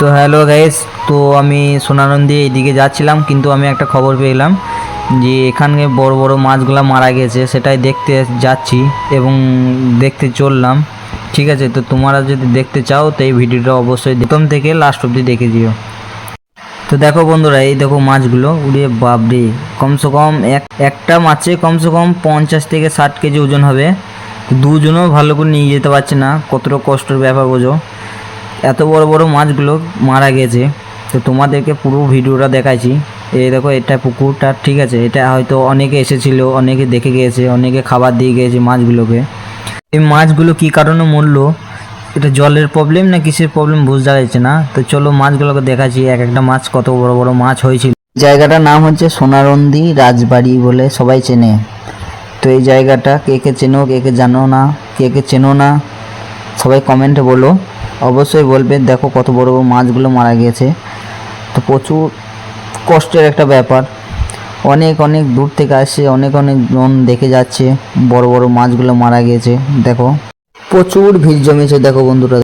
তো hello guys, তো আমি সোনানন্দী এইদিকে যাচ্ছিলাম, কিন্তু আমি একটা খবর পেলাম যে এখানে বড় বড় মাছগুলো মারা গেছে। সেটাই দেখতে যাচ্ছি এবং দেখতে চললাম। ঠিক আছে, তো তোমরা যদি দেখতে চাও তো এই ভিডিওটা অবশ্যই প্রথম থেকে লাস্ট অবধি দেখে দিও। তো দেখো বন্ধুরা, এই দেখো মাছগুলো, উড়ে বাপরে, কমসে কম একটা মাছে কমসে কম 50 থেকে 60 কেজি ওজন হবে। দুজনও ভালো করে নিয়ে যেতে পারছে না, কতটা কষ্টের ব্যাপার বোঝো। এত বড় বড় মাছগুলো মারা গেছে। তো তোমাদেরকে পুরো ভিডিওটা দেখাইছি। এই দেখো, এটা পুকুরটা, ঠিক আছে, এটা হয়তো অনেকে এসেছিল, অনেকে দেখে গিয়েছে, অনেকে খাবার দিয়ে গিয়েছে মাছগুলোকে। এই মাছগুলো কী কারণে মরলো, এটা জলের প্রবলেম না কিসের প্রবলেম বোঝা যাচ্ছে না। তো চলো মাছগুলোকে দেখাচ্ছি, এক একটা মাছ কত বড় বড় মাছ হয়েছিল। জায়গাটার নাম হচ্ছে সোনারন্দী রাজবাড়ি বলে সবাই চেনে। তো এই জায়গাটা কে কে চেনো, কে কে জানো না, কে কে চেনো না, সবাই কমেন্টে বলো, অবশ্যই বলবে। দেখো কত বড় বড় মাছগুলো মারা গিয়েছে। তো প্রচুর কষ্টের একটা ব্যাপার। অনেক অনেক দূর থেকে আসছে, অনেক অনেক জন দেখে যাচ্ছে বড় বড় মাছগুলো মারা গিয়েছে। দেখো প্রচুর ভিড় জমেছে, দেখো বন্ধুরা।